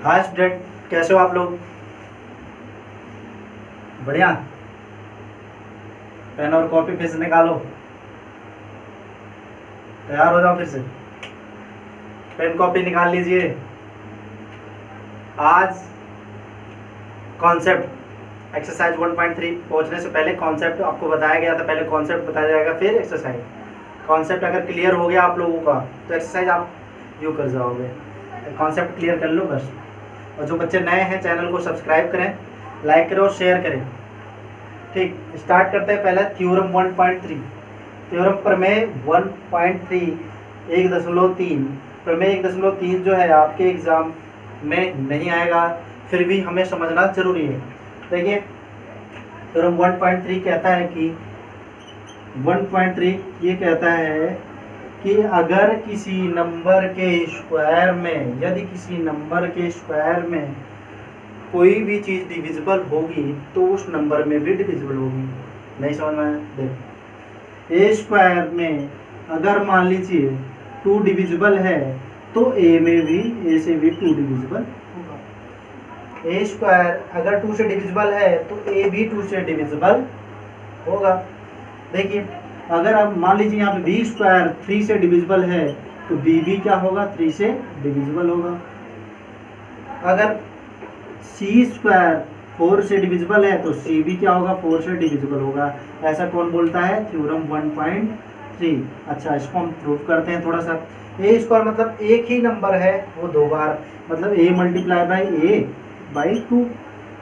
Hi student, कैसे हो आप लोग? बढ़िया। पेन और कॉपी फिर से निकालो, तैयार हो जाओ। फिर से पेन कॉपी निकाल लीजिए। आज कॉन्सेप्ट एक्सरसाइज 1.3 पहुंचने से पहले कॉन्सेप्ट आपको बताया गया था। पहले कॉन्सेप्ट बताया जाएगा, फिर एक्सरसाइज। कॉन्सेप्ट अगर क्लियर हो गया आप लोगों का तो एक्सरसाइज आप यूँ कर जाओगे। कॉन्सेप्ट क्लियर कर लो बस। और जो बच्चे नए हैं चैनल को सब्सक्राइब करें, लाइक करें और शेयर करें। ठीक, स्टार्ट करते हैं। पहले थ्योरम 1.3, थ्योरम प्रमेय 1.3 1.3। प्रमेय 1.3 जो है आपके एग्जाम में नहीं आएगा, फिर भी हमें समझना जरूरी है। देखिए थ्योरम 1.3 कहता है कि 1.3 ये कहता है कि अगर किसी नंबर के स्क्वायर में, यदि किसी नंबर के स्क्वायर में कोई भी चीज़ डिविजिबल होगी तो उस नंबर में भी डिविजिबल होगी। नहीं समझ में आया? देखो, ए स्क्वायर में अगर मान लीजिए 2 डिविजिबल है तो ए में भी, ए से भी 2 डिविजिबल होगा। ए स्क्वायर अगर 2 से डिविजिबल है तो ए भी 2 से डिविजिबल होगा। देखिए अगर आप मान लीजिए यहाँ पे बी स्क्वायर 3 से डिविजिबल है तो बी भी क्या होगा? 3 से डिविजिबल होगा। अगर सी स्क्वायर 4 से डिविजिबल है तो सी भी क्या होगा? 4 से डिविजिबल होगा। ऐसा कौन बोलता है? थ्योरम 1.3। अच्छा, इसको हम प्रूव करते हैं थोड़ा सा। ए स्क्वायर मतलब एक ही नंबर है वो 2 बार, मतलब A multiply by A by 2।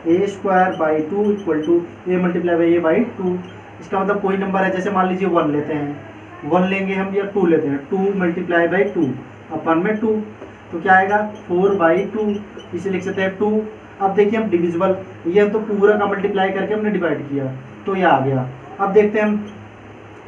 A square by 2 equal to A multiply by A by 2। इसका मतलब कोई नंबर है, जैसे मान लीजिए 1 लेते हैं, 1 लेंगे हम या 2 लेते हैं, 2 मल्टीप्लाई बाई 2 अपन में 2 तो क्या आएगा? 4 बाई 2। इसे लिख सकते हैं 2। अब देखिए हम डिविजिबल, ये हम तो पूरा का मल्टीप्लाई करके हमने डिवाइड किया तो ये आ गया। अब देखते हैं हम,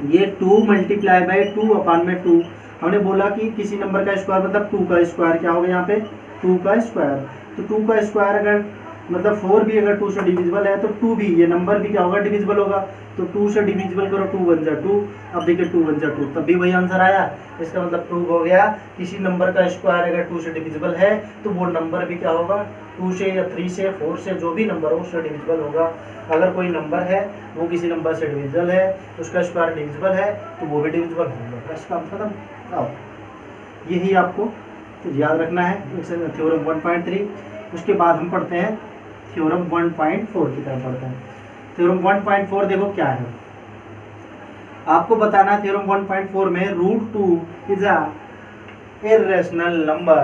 ये 2 मल्टीप्लाई बाई 2 अपन में 2। हमने बोला कि किसी नंबर का स्क्वायर मतलब 2 का स्क्वायर क्या होगा? यहाँ पे 2 का स्क्वायर। तो 2 का स्क्वायर अगर मतलब 4 भी अगर 2 से डिविजिबल है तो 2 भी, ये नंबर भी क्या होगा? डिविजिबल होगा। तो 2 से डिविजिबल करो, 2 1 जा 2। अब देखिए 2 1 जा 2, तब भी वही आंसर आया। इसका मतलब प्रूव हो गया, किसी नंबर का स्क्वायर अगर 2 से डिविजिबल है तो वो नंबर भी क्या होगा? 2 से या 3 से 4 से जो भी नंबर हो उससे डिविजिबल होगा। अगर कोई नंबर है वो किसी नंबर से डिविजिबल है, उसका स्क्वायर डिविजिबल है तो वो भी डिविजिबल होगा। इसका खत्म। आओ, यही आपको याद रखना है थ्योरम 1.3। उसके बाद हम पढ़ते हैं थ्योरम 1.4 की तरफ पढ़ते हैं। थ्योरम 1.4 देखो क्या है, आपको बताना है। थ्योरम 1.4 में √2 is a irrational number.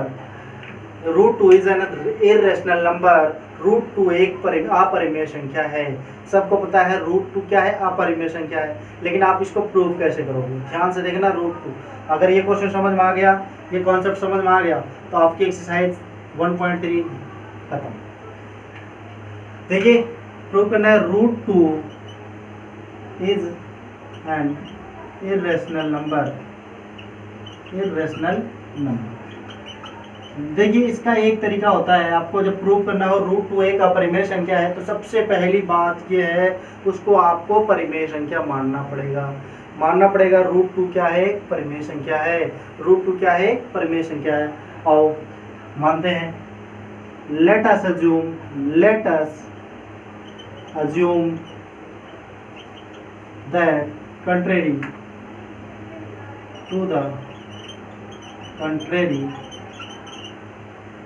√2 is an irrational number. √2 एक अपरिमेय संख्या है। सबको पता है √2 क्या है, अपरिमेय संख्या है। लेकिन आप इसको प्रूव कैसे करोगे? ध्यान से देखना। √2 अगर ये क्वेश्चन समझ में आ गया, ये कॉन्सेप्ट समझ में आ गया तो आपकी एक्सरसाइज 1.3 खत्म। देखिए प्रूव करना है √2 is an irrational number. Irrational number. देखिए इसका एक तरीका होता है, आपको जब प्रूव करना हो √2 एक अपरिमेय संख्या है तो सबसे पहली बात ये है, उसको आपको परिमेय संख्या मानना पड़ेगा। मानना पड़ेगा √2 क्या है? परिमेय संख्या है। √2 क्या है? परिमेय संख्या है। और मानते हैं। Let us assume that contrary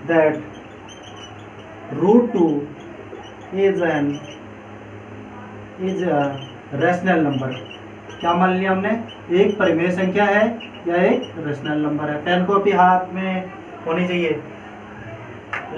that √2 is a rational number. क्या मान लिया हमने? एक परिमेय संख्या है या एक रैशनल नंबर है। पेन कॉपी हाथ में होनी चाहिए।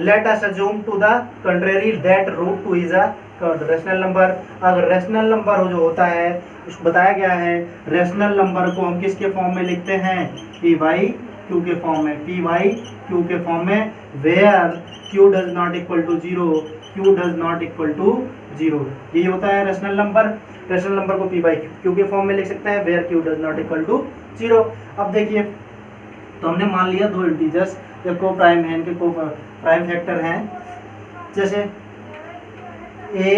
Let us assume to the contrary that √2 is a rational number. अगर रैशनल नंबर जो होता है उसको बताया गया है, रैशनल नंबर को हम किसके फॉर्म में लिखते हैं? पी बाई क्यू के फॉर्म में। पी बाई क्यू के फॉर्म में, where Q does not equal to 0, Q does not equal to 0। यही होता है रैशनल नंबर। रैशनल नंबर को पी बाई क्यू के फॉर्म में लिख सकते हैं, where Q does not equal to 0। अब देखिए, तो हमने मान लिया दो इंटीजर्स या को प्राइम है, इनके को प्राइम फैक्टर हैं, जैसे a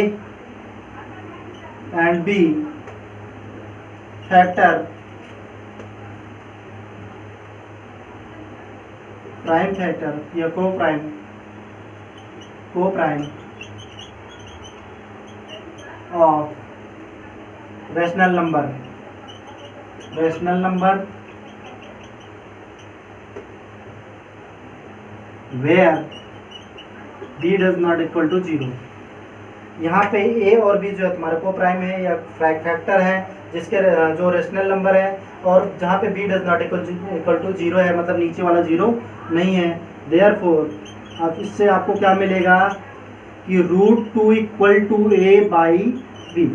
and b factor prime factor या coprime coprime of rational number where b does not equal to 0। यहाँ पे a और b जो है तुम्हारे को प्राइम है या फैक्टर है, जिसके जो रेशनल नंबर है, और जहाँ पे b does not equal to 0 है, मतलब नीचे वाला 0 नहीं है। देयरफॉर अब इससे आपको क्या मिलेगा कि √2 equal to a by b,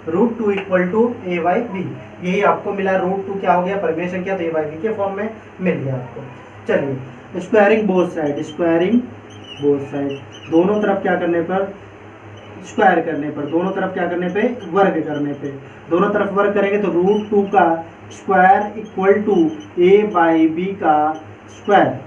√2 equal to a by b, यही आपको मिला। √2 क्या हो गया, परमेशन किया तो a बाई बी के फॉर्म में मिल गया आपको। चलिए स्क्वायरिंग बोथ साइड, दोनों तरफ क्या करने पर, स्क्वायर करने पर, दोनों तरफ क्या करने पे, वर्ग करने पे, दोनों तरफ वर्ग करेंगे तो √2 का square equal to a by b का स्क्वायर,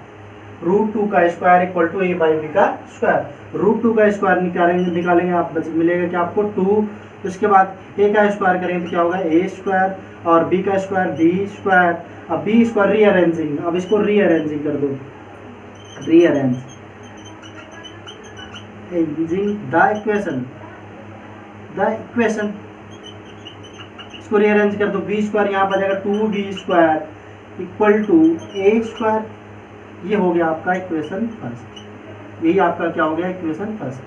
√2 का square equal to a by b का स्क्वायर। √2 का स्क्वायर निकालेंगे आप, मिलेगा क्या आपको 2। उसके बाद a का स्क्वायर करेंगे तो क्या होगा a स्क्वायर, और b का स्क्वायर b स्क्वायर। अब b स्क्वायर रीअरेंजिंग, अब इसको रीअरेंजिंग कर दो, रीअरेंजिंग द इक्वेशन, इसको रीअरेंज कर दो। b स्क्वायर यहाँ पर जाएगा 2b square equal to a square, ये हो गया आपका इक्वेशन फर्स्ट, यही आपका क्या हो गया equation first,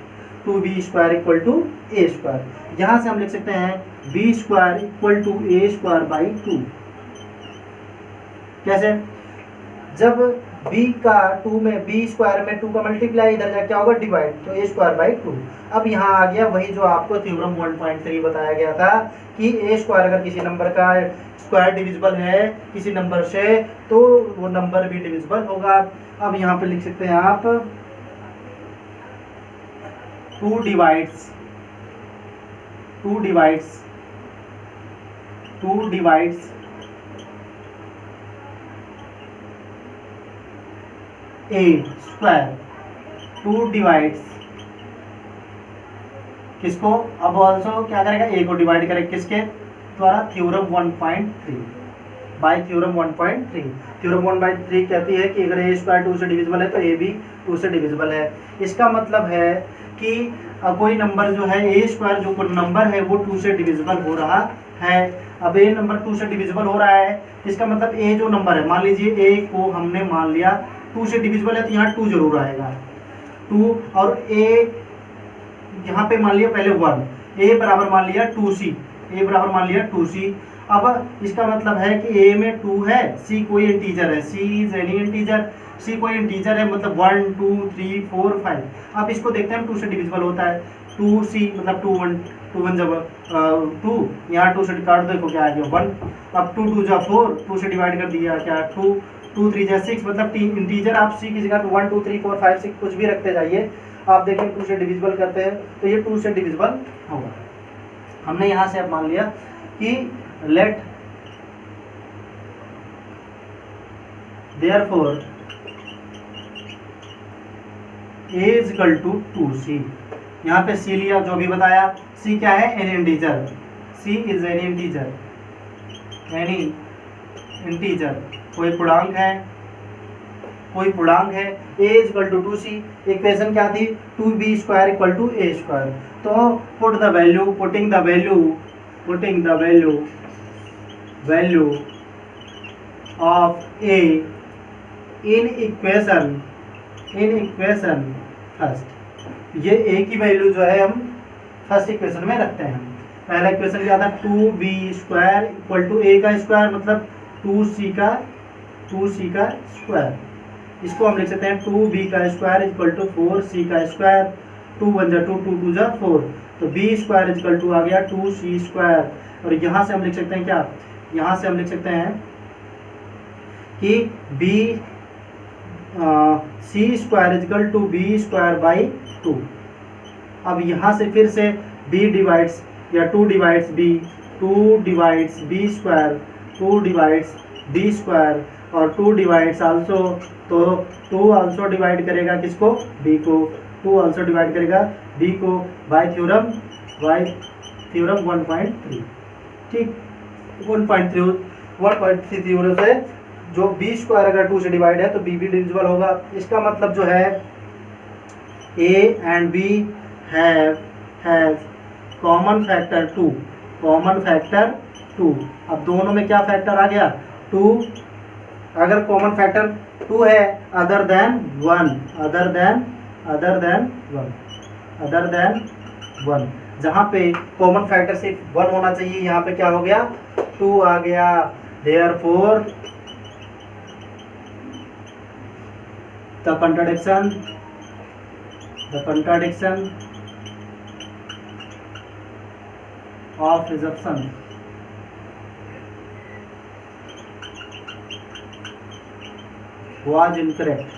2b square equal to a square. यहाँ से हम लिख सकते हैं b square equal to a square by 2। कैसे, जब b का 2 में b स्क्वायर में 2 का मल्टीप्लाई, इधर जाके क्या होगा डिवाइड, तो a स्क्वायर बाई 2। अब यहाँ आ गया वही जो आपको थ्योरम 1.3 बताया गया था कि a स्क्वायर अगर किसी नंबर का स्क्वायर डिविजिबल है किसी नंबर से तो वो नंबर भी डिविजिबल होगा। अब यहाँ पे लिख सकते हैं आप 2 डिवाइड्स a स्क्वायर, 2 डिवाइड्स किसको, अब ऑल्सो क्या करेगा a को डिवाइड करेगा किसके द्वारा, थ्योरम 1.3 बाय थ्योरम 1.3। थ्योरम 1.3 कहती है कि अगर a स्क्वायर 2 से डिविजिबल है तो a भी 2 से डिविजिबल है। इसका मतलब है कि कोई नंबर जो है a स्क्वायर जो कोई नंबर है वो 2 से डिविजिबल हो रहा है। अब a नंबर 2 से डिविजिबल हो रहा है, इसका मतलब a जो नंबर है, मान लीजिए a को हमने मान लिया 2 से डिविजिबल है तो यहाँ 2 जरूर आएगा 2, और a यहाँ पे मान लिया पहले 1, a बराबर मान लिया 2c, a बराबर मान लिया 2c। अब इसका मतलब है कि a में 2 है, c कोई इंटीजर है, c is any integer, c कोई इंटीजर है, मतलब 1 2 3 4 5। अब इसको देखते हैं 2 से डिविजिबल होता है, 2c मतलब 2 1 जब 2, यहाँ 2 से काट दो, देखो क्या आ गया 1। अब 2 2 जा 4, 2 से डिवाइड कर दिया क्या 2, 2 3 जा 6, मतलब इंटीजर आप c की जगह 1 2 3 4 5 6 कुछ भी रखते जाइए। आप देखें 2 से डिविजिबल करते हैं तो ये 2 से डिविजिबल होगा। हमने यहाँ से अब मान लिया कि let therefore a is equal to 2c, यहाँ पे c लिया जो भी बताया, c क्या है any integer, c is any integer, कोई पूर्णांक है, a is equal to 2c। Equation क्या थी 2b square equal to a square, तो putting the value of a in equation first, ये a की वैल्यू जो है हम फर्स्ट इक्वेशन में रखते हैं। पहला इक्वेशन क्या था 2b square equal to a का स्क्वायर मतलब 2c का स्क्वायर, इसको हम लिख सकते हैं 2b का स्क्वायर इक्वल टू 4c का स्क्वायर, 2 1 जा 2 2 2 जा 4, तो b स्क्वायर इक्वल टू आ गया 2c स्क्वायर। और यहाँ से हम लिख सकते हैं क्या, यहाँ से हम लिख सकते हैं कि c square equal to b square by 2। अब यहाँ से फिर से b डिवाइड्स या 2 divides b square, 2 divides b square, और 2 डिवाइड्स आल्सो, तो 2 आल्सो डिवाइड करेगा किसको, b को, 2 आल्सो डिवाइड करेगा b को बाय थ्योरम 1.3। ठीक, 1.3 थ्योरम से जो b स्क्वायर अगर 2 से डिवाइड है तो b भी डिविजिबल होगा। इसका मतलब जो है A and B has common factor 2, common factor 2। अब दोनों में क्या फैक्टर आ गया 2, अगर कॉमन फैक्टर 2 है अदर देन 1, अदर देन 1, जहाँ पे कॉमन फैक्टर सिर्फ 1 होना चाहिए, यहाँ पे क्या हो गया 2 आ गया। Therefore the contradiction of assumption was incorrect.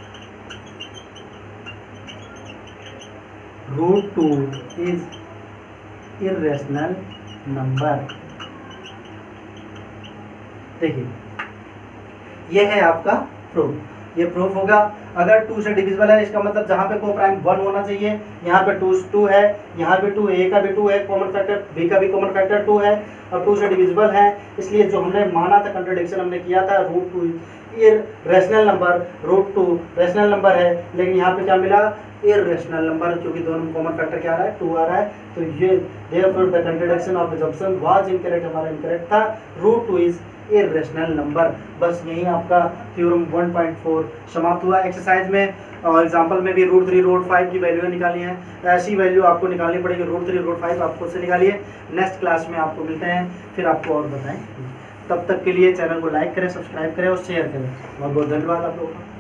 Root 2 is irrational number। देखिए ये है आपका प्रूफ, ये प्रूफ होगा। अगर 2 से डिविजिबल है इसका मतलब जहाँ पे को प्राइम 1 होना चाहिए, यहाँ पे 2 है, यहाँ पे 2, ए का भी 2 है कॉमन फैक्टर, बी का भी कॉमन फैक्टर 2 है और 2 से डिविजिबल है। इसलिए जो हमने माना था कंट्राडिक्शन हमने किया था root 2 irrational number, root 2 rational number है, लेकिन यहाँ पे क्या मिला इररेशनल नंबर, क्योंकि दोनों में कॉमन फैक्टर क्या आ रहा है 2 आ रहा है। तो ये therefore the contradiction of assumption was incorrect, हमारा इनकरेक्ट था। Root 2 is irrational number. बस यही आपका थ्योरम 1.4 समाप्त हुआ। एक्सरसाइज में और एग्जांपल में भी रूट 3 रूट 5 की वैल्यू निकाली है, ऐसी वैल्यू आपको निकालनी पड़ेगी। रूट 3 रूट 5 आप खुद से निकालिए। नेक्स्ट क्लास में आपको मिलते हैं, फिर आपको और बताएं। तब तक के लिए चैनल को लाइक करें, सब्सक्राइब करें और शेयर करें। बहुत बहुत धन्यवाद आप लोगों का।